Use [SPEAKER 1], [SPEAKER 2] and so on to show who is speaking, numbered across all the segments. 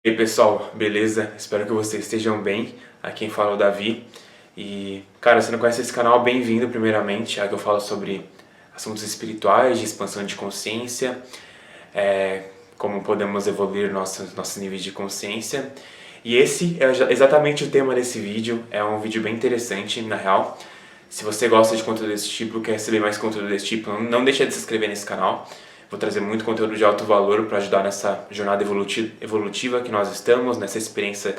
[SPEAKER 1] E aí pessoal, beleza? Espero que vocês estejam bem. Aqui quem fala é o Davi. E, cara, se não conhece esse canal, bem-vindo primeiramente. Aqui eu falo sobre assuntos espirituais, de expansão de consciência, como podemos evoluir nossos níveis de consciência. E esse é exatamente o tema desse vídeo. É um vídeo bem interessante, na real. Se você gosta de conteúdo desse tipo, quer receber mais conteúdo desse tipo, não deixe de se inscrever nesse canal. Vou trazer muito conteúdo de alto valor para ajudar nessa jornada evolutiva que nós estamos, nessa experiência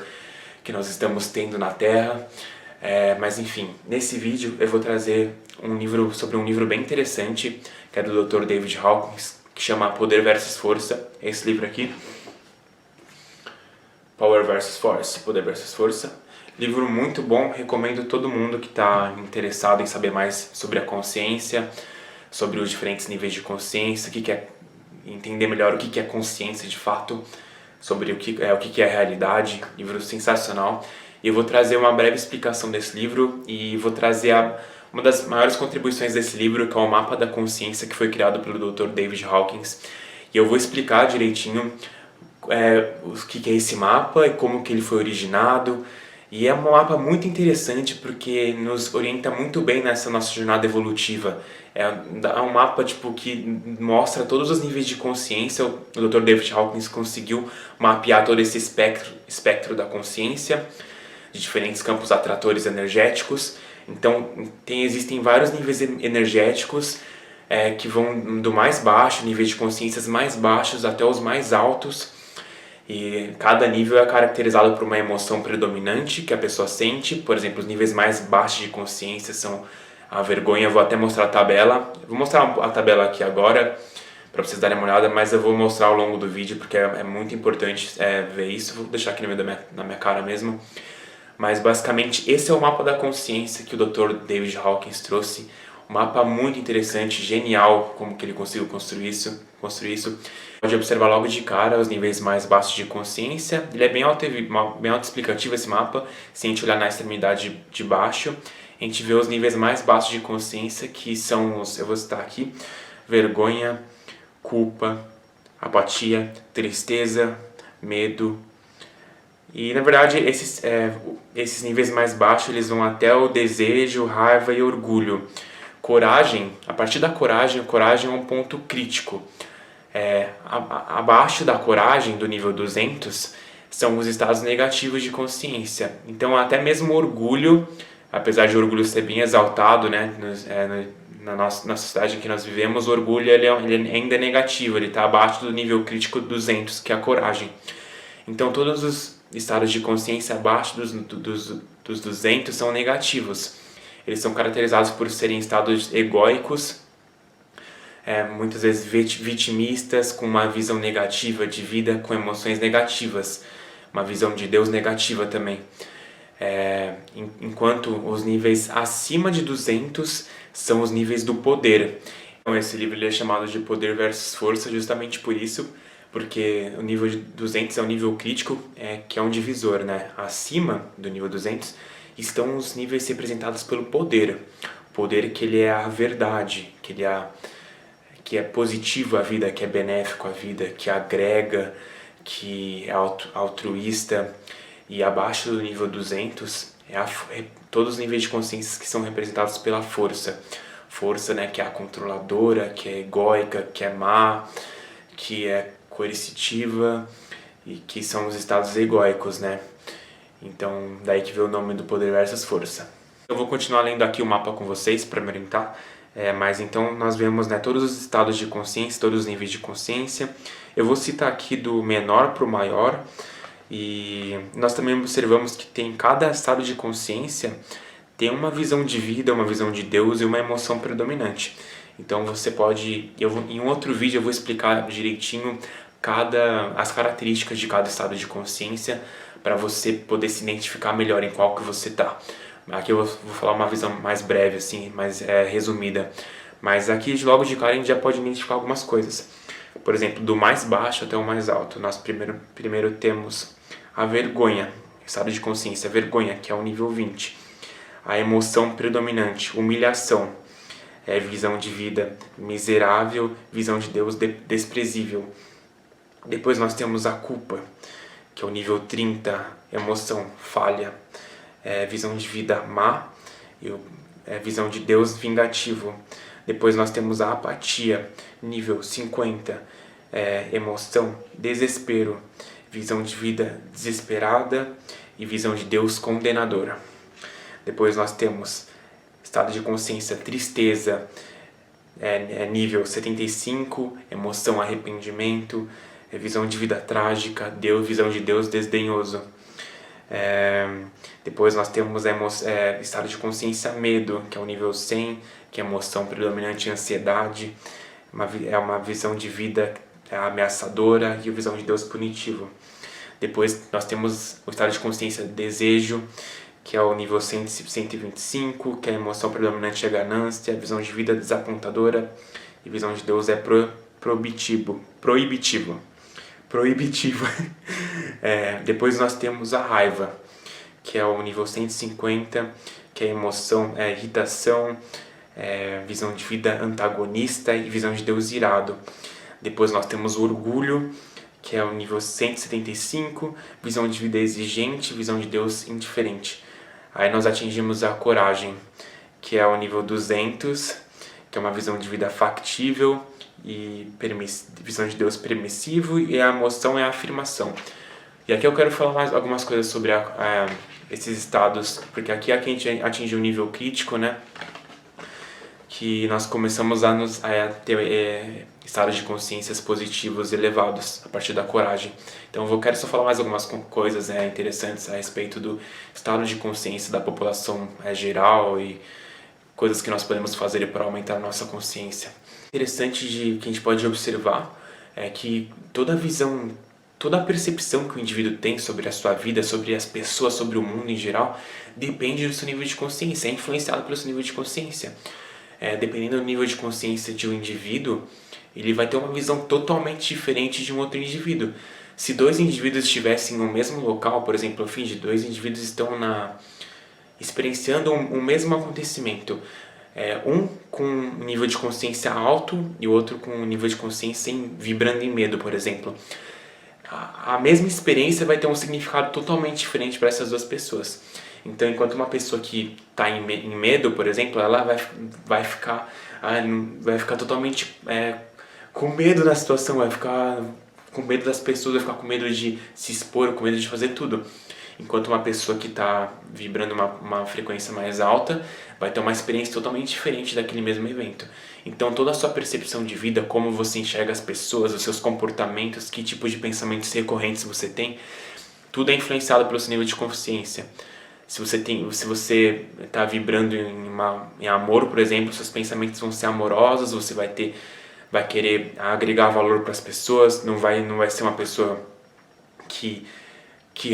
[SPEAKER 1] que nós estamos tendo na Terra. Mas enfim, nesse vídeo eu vou trazer sobre um livro bem interessante, que é do Dr. David Hawkins, que chama Poder versus Força. É esse livro aqui. Power versus Force, Poder versus Força. Livro muito bom, recomendo todo mundo que está interessado em saber mais sobre a consciência, sobre os diferentes níveis de consciência, entender melhor o que é consciência de fato, sobre o que é a realidade. Livro sensacional. E eu vou trazer uma breve explicação desse livro e vou trazer uma das maiores contribuições desse livro, que é o Mapa da Consciência, que foi criado pelo Dr. David Hawkins. E eu vou explicar direitinho o que é esse mapa e como que ele foi originado. E é um mapa muito interessante porque nos orienta muito bem nessa nossa jornada evolutiva. É um mapa que mostra todos os níveis de consciência. O Dr. David Hawkins conseguiu mapear todo esse espectro da consciência, de diferentes campos atratores energéticos. Então existem vários níveis energéticos que vão do mais baixo, níveis de consciências mais baixos, até os mais altos. E cada nível é caracterizado por uma emoção predominante que a pessoa sente. Por exemplo, os níveis mais baixos de consciência são a vergonha. Eu vou até mostrar a tabela. Vou mostrar a tabela aqui agora para vocês darem uma olhada, mas eu vou mostrar ao longo do vídeo porque é muito importante ver isso. Vou deixar aqui no meio da minha cara mesmo. Mas basicamente esse é o mapa da consciência que o Dr. David Hawkins trouxe. Um mapa muito interessante, genial, como que ele conseguiu construir isso. Pode observar logo de cara os níveis mais baixos de consciência. Ele é bem autoexplicativo esse mapa. Se a gente olhar na extremidade de baixo, a gente vê os níveis mais baixos de consciência, que são eu vou citar aqui: vergonha, culpa, apatia, tristeza, medo. E na verdade esses níveis mais baixos eles vão até o desejo, raiva e orgulho. Coragem, a partir da coragem, a coragem é um ponto crítico. Abaixo da coragem, do nível 200, são os estados negativos de consciência. Então até mesmo o orgulho, apesar de o orgulho ser bem exaltado, né, na sociedade em que nós vivemos, o orgulho ele ainda é negativo, ele está abaixo do nível crítico 200, que é a coragem. Então todos os estados de consciência abaixo dos 200 são negativos. Eles são caracterizados por serem estados egóicos, muitas vezes vitimistas, com uma visão negativa de vida, com emoções negativas, uma visão de Deus negativa também. Enquanto os níveis acima de 200 são os níveis do poder. Então esse livro ele é chamado de Poder versus Força justamente por isso, porque o nível de 200 é o nível crítico, que é um divisor, né? Acima do nível 200 estão os níveis representados pelo poder. O poder que ele é a verdade, que é positivo à vida, que é benéfico à vida, que agrega, que é altruísta. E abaixo do nível 200 todos os níveis de consciência que são representados pela força. Força, né, que é a controladora, que é egóica, que é má, que é coercitiva, e que são os estados egóicos, né? Então, daí que veio o nome do Poder versus Força. Eu vou continuar lendo aqui o mapa com vocês para me orientar, mas então nós vemos, né, todos os estados de consciência, todos os níveis de consciência. Eu vou citar aqui do menor para o maior, e nós também observamos que cada estado de consciência tem uma visão de vida, uma visão de Deus e uma emoção predominante. Então você pode, em um outro vídeo eu vou explicar direitinho as características de cada estado de consciência, para você poder se identificar melhor em qual que você está. Aqui eu vou falar uma visão mais breve, assim, mais resumida. Mas aqui logo de cara a gente já pode identificar algumas coisas. Por exemplo, do mais baixo até o mais alto. Nós primeiro temos a vergonha, estado de consciência, vergonha, que é o nível 20. A emoção predominante, humilhação, visão de vida miserável, visão de Deus desprezível. Depois nós temos a culpa, que é o nível 30, emoção falha, visão de vida má, e visão de Deus vingativo. Depois nós temos a apatia, nível 50, emoção, desespero, visão de vida desesperada e visão de Deus condenadora. Depois nós temos estado de consciência, tristeza, nível 75, emoção, arrependimento, visão de vida trágica, visão de Deus desdenhoso. Depois nós temos estado de consciência, medo, que é o nível 100, que é emoção predominante, ansiedade, uma visão de vida ameaçadora e a visão de Deus punitivo. Depois nós temos o estado de consciência, desejo, que é o nível 125, que é a emoção predominante, a ganância, a visão de vida desapontadora e a visão de Deus proibitivo. Depois nós temos a raiva, que é o nível 150, que é emoção, irritação, visão de vida antagonista e visão de Deus irado. Depois nós temos o orgulho, que é o nível 175, visão de vida exigente, visão de Deus indiferente. Aí nós atingimos a coragem, que é o nível 200, que é uma visão de vida factível e visão de Deus permissivo, e a emoção é a afirmação. E aqui eu quero falar mais algumas coisas sobre esses estados, porque aqui a gente atingiu o nível crítico, né? Que nós começamos a ter estados de consciências positivos elevados a partir da coragem. Então eu quero só falar mais algumas coisas interessantes a respeito do estado de consciência da população geral e coisas que nós podemos fazer para aumentar a nossa consciência. Interessante que a gente pode observar é que toda a visão, toda a percepção que o indivíduo tem sobre a sua vida, sobre as pessoas, sobre o mundo em geral, depende do seu nível de consciência, é influenciado pelo seu nível de consciência. Dependendo do nível de consciência de um indivíduo, ele vai ter uma visão totalmente diferente de um outro indivíduo. Se dois indivíduos estivessem no mesmo local, por exemplo, ao fim de dois indivíduos estão experienciando um mesmo acontecimento, um com um nível de consciência alto e o outro com um nível de consciência vibrando em medo, por exemplo. A mesma experiência vai ter um significado totalmente diferente para essas duas pessoas. Então, enquanto uma pessoa que está em medo, por exemplo, ela vai ficar totalmente com medo da situação, vai ficar com medo das pessoas, vai ficar com medo de se expor, com medo de fazer tudo. Enquanto uma pessoa que está vibrando uma frequência mais alta vai ter uma experiência totalmente diferente daquele mesmo evento. Então, toda a sua percepção de vida, como você enxerga as pessoas, os seus comportamentos, que tipo de pensamentos recorrentes você tem, tudo é influenciado pelo seu nível de consciência. Se você está vibrando em amor, por exemplo, seus pensamentos vão ser amorosos, você vai querer agregar valor para as pessoas, não vai ser uma pessoa que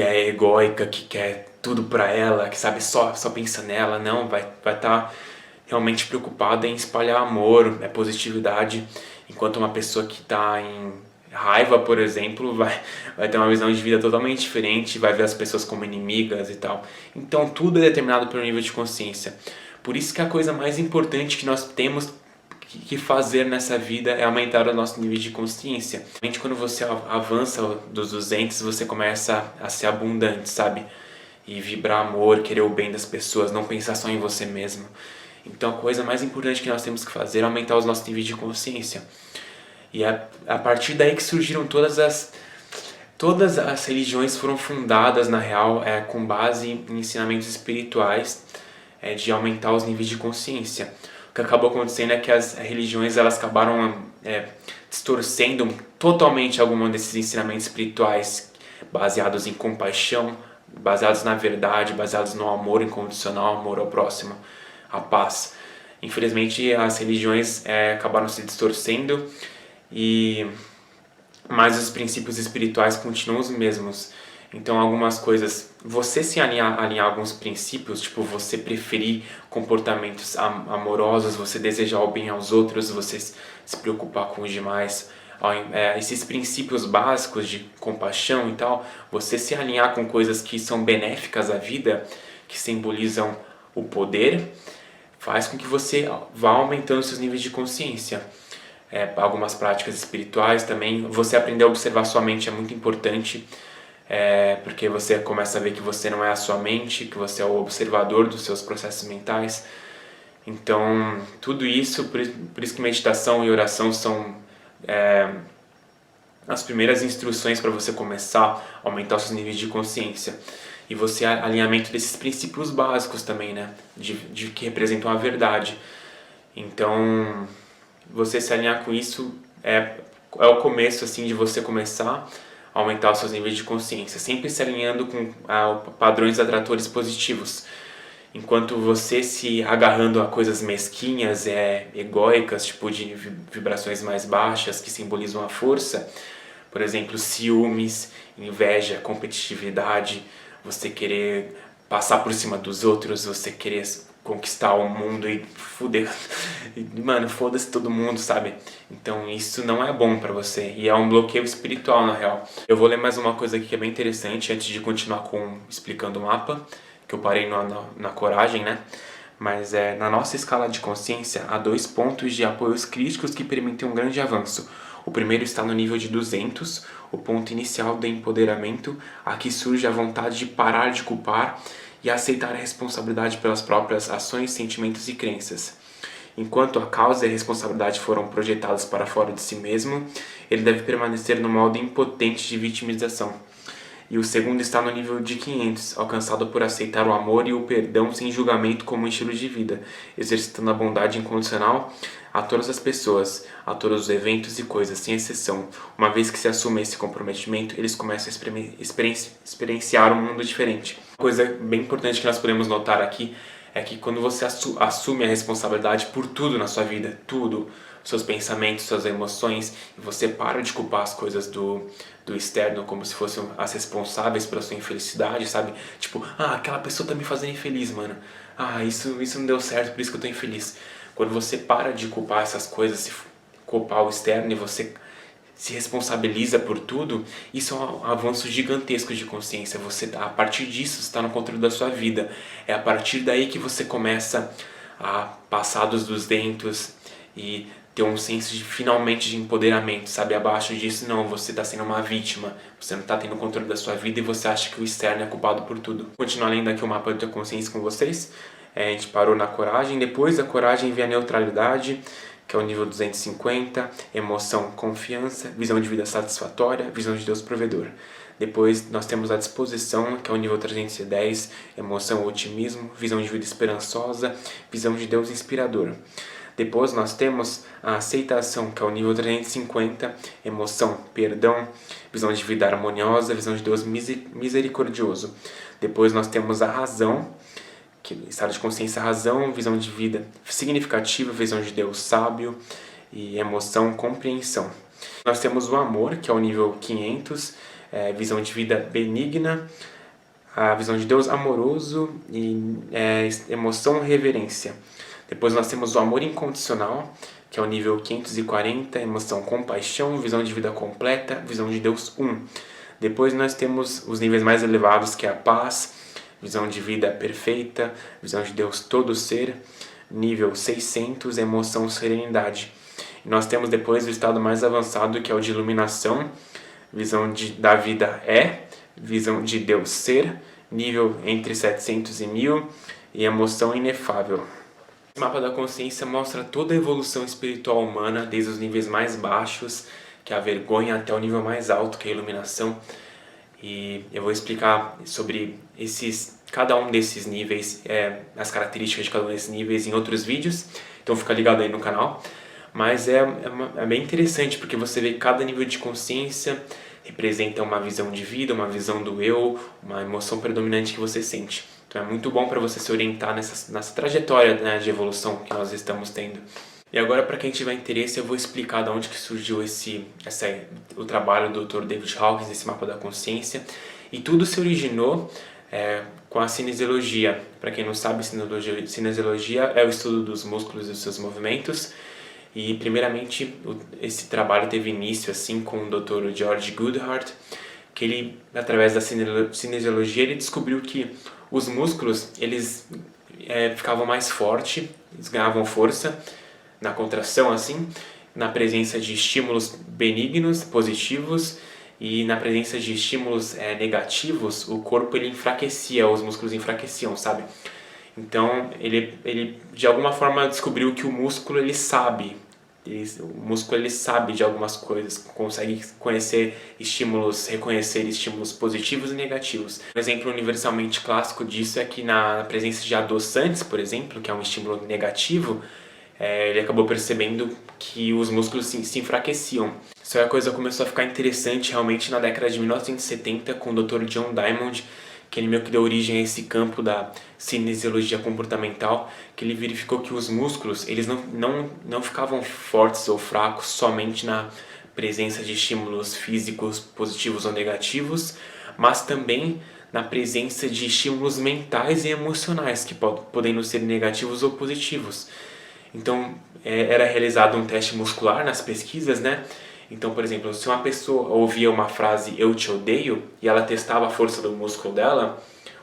[SPEAKER 1] é egóica, que quer tudo para ela, que sabe só pensa nela, não, vai estar realmente preocupada em espalhar amor, positividade, enquanto uma pessoa que está em raiva, por exemplo, vai ter uma visão de vida totalmente diferente, vai ver as pessoas como inimigas e tal. Então tudo é determinado pelo nível de consciência. Por isso que a coisa mais importante que nós temos que fazer nessa vida é aumentar o nosso nível de consciência. Quando você avança dos 200, você começa a ser abundante, sabe? E vibrar amor, querer o bem das pessoas, não pensar só em você mesmo. Então a coisa mais importante que nós temos que fazer é aumentar os nossos níveis de consciência. E a partir daí que surgiram todas as religiões foram fundadas, na real, com base em ensinamentos espirituais de aumentar os níveis de consciência. O que acabou acontecendo é que as religiões elas acabaram distorcendo totalmente alguns desses ensinamentos espirituais baseados em compaixão, baseados na verdade, baseados no amor incondicional, amor ao próximo, a paz. Infelizmente, as religiões acabaram se distorcendo, mas os princípios espirituais continuam os mesmos. Então algumas coisas, você se alinhar alguns princípios, tipo você preferir comportamentos amorosos, você desejar o bem aos outros, você se preocupar com os demais, esses princípios básicos de compaixão e tal, você se alinhar com coisas que são benéficas à vida, que simbolizam o poder, faz com que você vá aumentando seus níveis de consciência. Algumas práticas espirituais também, você aprender a observar sua mente é muito importante. porque você começa a ver que você não é a sua mente, que você é o observador dos seus processos mentais. Então, tudo isso, por isso que meditação e oração são as primeiras instruções para você começar a aumentar os seus níveis de consciência. E você alinhamento desses princípios básicos também, né? De que representam a verdade. Então, você se alinhar com isso é o começo assim de você começar a aumentar os seus níveis de consciência, sempre se alinhando com padrões atratores positivos. Enquanto você se agarrando a coisas mesquinhas, egóicas, tipo de vibrações mais baixas que simbolizam a força, por exemplo, ciúmes, inveja, competitividade, você querer passar por cima dos outros, você querer conquistar o mundo e foder, mano, foda-se todo mundo, sabe? Então isso não é bom pra você e é um bloqueio espiritual na real. Eu vou ler mais uma coisa aqui que é bem interessante antes de continuar explicando o mapa, que eu parei na coragem, né? Mas na nossa escala de consciência há 2 pontos de apoios críticos que permitem um grande avanço. O primeiro está no nível de 200, o ponto inicial do empoderamento. Aqui surge a vontade de parar de culpar e aceitar a responsabilidade pelas próprias ações, sentimentos e crenças. Enquanto a causa e a responsabilidade foram projetadas para fora de si mesmo, ele deve permanecer no modo impotente de vitimização. E o segundo está no nível de 500, alcançado por aceitar o amor e o perdão sem julgamento como um estilo de vida, exercitando a bondade incondicional a todas as pessoas, a todos os eventos e coisas, sem exceção. Uma vez que se assume esse comprometimento, eles começam a experienciar um mundo diferente. Uma coisa bem importante que nós podemos notar aqui é que quando você assume a responsabilidade por tudo na sua vida, tudo, seus pensamentos, suas emoções, e você para de culpar as coisas do externo como se fossem as responsáveis pela sua infelicidade, sabe? Tipo, aquela pessoa tá me fazendo infeliz, mano. Isso não deu certo, por isso que eu tô infeliz. Quando você para de culpar essas coisas, culpar o externo e você se responsabiliza por tudo, isso é um avanço gigantesco de consciência. Você, a partir disso, está no controle da sua vida. É a partir daí que você começa a passar dos 200 e ter um senso de finalmente de empoderamento, sabe? Abaixo disso, não, você está sendo uma vítima, você não está tendo controle da sua vida e você acha que o externo é culpado por tudo. Vou continuar lendo aqui o mapa da consciência com vocês. A gente parou na coragem, depois da coragem vem a neutralidade, que é o nível 250, emoção, confiança, visão de vida satisfatória, visão de Deus provedor. Depois nós temos a disposição, que é o nível 310, emoção, otimismo, visão de vida esperançosa, visão de Deus inspirador. Depois nós temos a aceitação, que é o nível 350, emoção, perdão, visão de vida harmoniosa, visão de Deus misericordioso. Depois nós temos a razão, que estado de consciência, razão, visão de vida significativa, visão de Deus sábio e emoção, compreensão. Nós temos o amor, que é o nível 500, visão de vida benigna, a visão de Deus amoroso e emoção, reverência. Depois nós temos o amor incondicional, que é o nível 540, emoção, compaixão, visão de vida completa, visão de Deus 1. Depois nós temos os níveis mais elevados, que é a paz, visão de vida perfeita, visão de Deus todo ser, nível 600, emoção, serenidade. E nós temos depois o estado mais avançado, que é o de iluminação, visão da vida visão de Deus ser, nível entre 700 e 1000, e emoção inefável. O mapa da consciência mostra toda a evolução espiritual humana, desde os níveis mais baixos, que é a vergonha, até o nível mais alto, que é a iluminação. E eu vou explicar sobre cada um desses níveis, as características de cada um desses níveis em outros vídeos, então fica ligado aí no canal. Mas é bem interessante, porque você vê que cada nível de consciência representa uma visão de vida, uma visão do eu, uma emoção predominante que você sente. Então é muito bom para você se orientar nessa trajetória, né, de evolução que nós estamos tendo. E agora, para quem tiver interesse, eu vou explicar de onde que surgiu o trabalho do Dr. David Hawkins, esse mapa da consciência. E tudo se originou com a cinesiologia. Para quem não sabe, cinesiologia é o estudo dos músculos e dos seus movimentos. E, primeiramente, esse trabalho teve início assim com o Dr. George Goodhart, que ele, através da cinesiologia, ele descobriu que os músculos eles ficavam mais fortes, eles ganhavam força na contração, assim, na presença de estímulos benignos, positivos, e na presença de estímulos negativos, o corpo ele enfraquecia, os músculos enfraqueciam, sabe? Então ele de alguma forma descobriu que o músculo ele sabe, o músculo ele sabe de algumas coisas, consegue conhecer estímulos, reconhecer estímulos positivos e negativos. Um exemplo universalmente clássico disso é que na presença de adoçantes, por exemplo, que é um estímulo negativo, ele acabou percebendo que os músculos se enfraqueciam. Isso aí a coisa começou a ficar interessante realmente na década de 1970 com o Dr. John Diamond, que ele meio que deu origem a esse campo da cinesiologia comportamental, que ele verificou que os músculos eles não ficavam fortes ou fracos somente na presença de estímulos físicos positivos ou negativos, mas também na presença de estímulos mentais e emocionais, que podem ser negativos ou positivos. Então, era realizado um teste muscular nas pesquisas, né? Então, por exemplo, se uma pessoa ouvia uma frase "eu te odeio" e ela testava a força do músculo dela,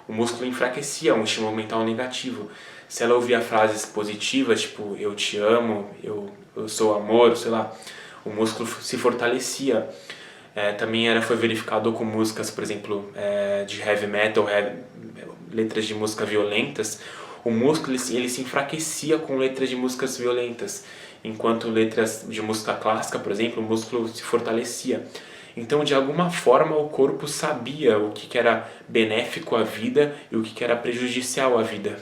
[SPEAKER 1] o músculo enfraquecia, um estímulo mental negativo. Se ela ouvia frases positivas, tipo "eu te amo", eu sou amor, sei lá, o músculo se fortalecia. Também foi verificado com músicas, por exemplo, de heavy metal, letras de música violentas, o músculo ele se enfraquecia com letras de músicas violentas, enquanto letras de música clássica, por exemplo, o músculo se fortalecia. Então, de alguma forma, o corpo sabia o que era benéfico à vida e o que era prejudicial à vida.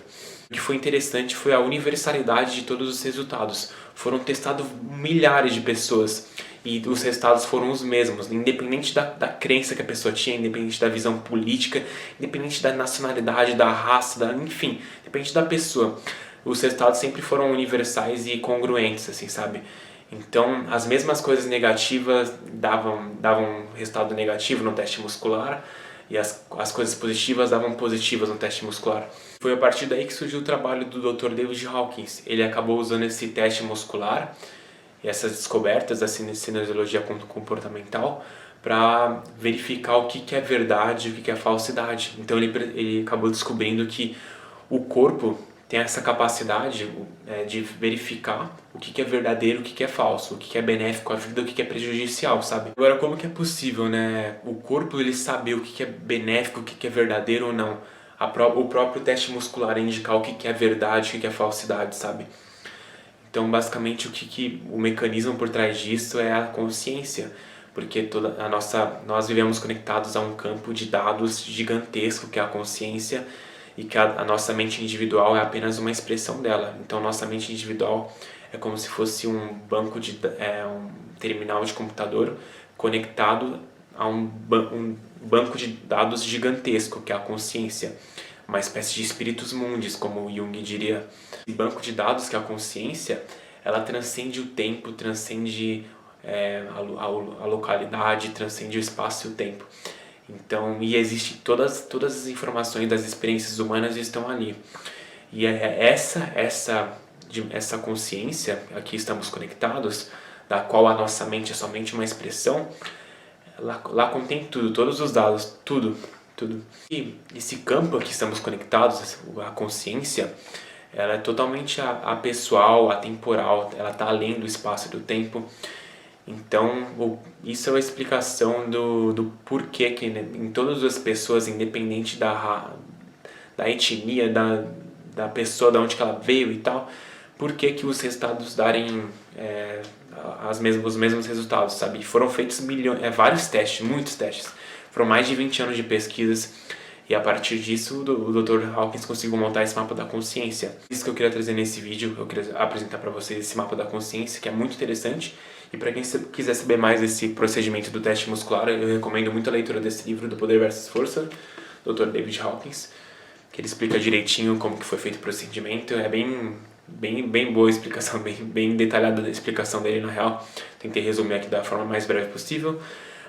[SPEAKER 1] O que foi interessante foi a universalidade de todos os resultados. Foram testados milhares de pessoas e os resultados foram os mesmos, independente da crença que a pessoa tinha, independente da visão política, independente da nacionalidade, da raça, enfim, independente da pessoa. Os resultados sempre foram universais e congruentes, assim, sabe? Então, as mesmas coisas negativas davam resultado negativo no teste muscular e as coisas positivas davam positivas no teste muscular. Foi a partir daí que surgiu o trabalho do Dr. David Hawkins. Ele acabou usando esse teste muscular e essas descobertas da cinesiologia comportamental para verificar o que é verdade e o que é falsidade. Então ele acabou descobrindo que o corpo tem essa capacidade de verificar o que é verdadeiro, o que é falso, o que é benéfico à vida, o que é prejudicial, sabe? Agora, como que é possível, né? O corpo ele saber o que é benéfico, o que é verdadeiro ou não? O próprio teste muscular indicar o que é verdade, o que é falsidade, sabe? Então, basicamente, o mecanismo por trás disso é a consciência, porque nós vivemos conectados a um campo de dados gigantesco que é a consciência e que a nossa mente individual é apenas uma expressão dela. Então, nossa mente individual é como se fosse um terminal de computador conectado a um banco de dados gigantesco que é a consciência, uma espécie de espíritus mundis, como Jung diria. Esse banco de dados que é a consciência, ela transcende o tempo, transcende a localidade, transcende o espaço e o tempo. Então, e existe todas as informações das experiências humanas estão ali. E essa consciência, aqui estamos conectados, da qual a nossa mente é somente uma expressão, lá contém tudo, todos os dados, tudo. E esse campo aqui estamos conectados, a consciência, ela é totalmente apessoal, atemporal, ela está além do espaço e do tempo. Então, isso é uma explicação do porquê que, né, em todas as pessoas, independente da etnia, da pessoa, de onde que ela veio e tal, por que os resultados darem os mesmos resultados, sabe? Foram feitos vários testes, muitos testes. Foram mais de 20 anos de pesquisas e a partir disso o Dr. Hawkins conseguiu montar esse mapa da consciência. Isso que eu queria trazer nesse vídeo, eu queria apresentar para vocês esse mapa da consciência, que é muito interessante. E para quem quiser saber mais desse procedimento do teste muscular, eu recomendo muito a leitura desse livro, Do Poder versus Força, do Dr. David Hawkins, que ele explica direitinho como que foi feito o procedimento. É bem boa a explicação, bem detalhada a explicação dele na real. Tentei resumir aqui da forma mais breve possível.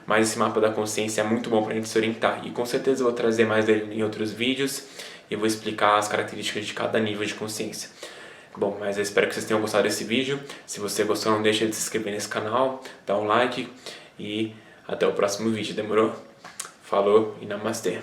[SPEAKER 1] Mas esse mapa da consciência é muito bom para a gente se orientar. E com certeza eu vou trazer mais dele em outros vídeos. E vou explicar as características de cada nível de consciência. Bom, mas eu espero que vocês tenham gostado desse vídeo. Se você gostou, não deixe de se inscrever nesse canal, dar um like. E até o próximo vídeo, demorou? Falou e namastê!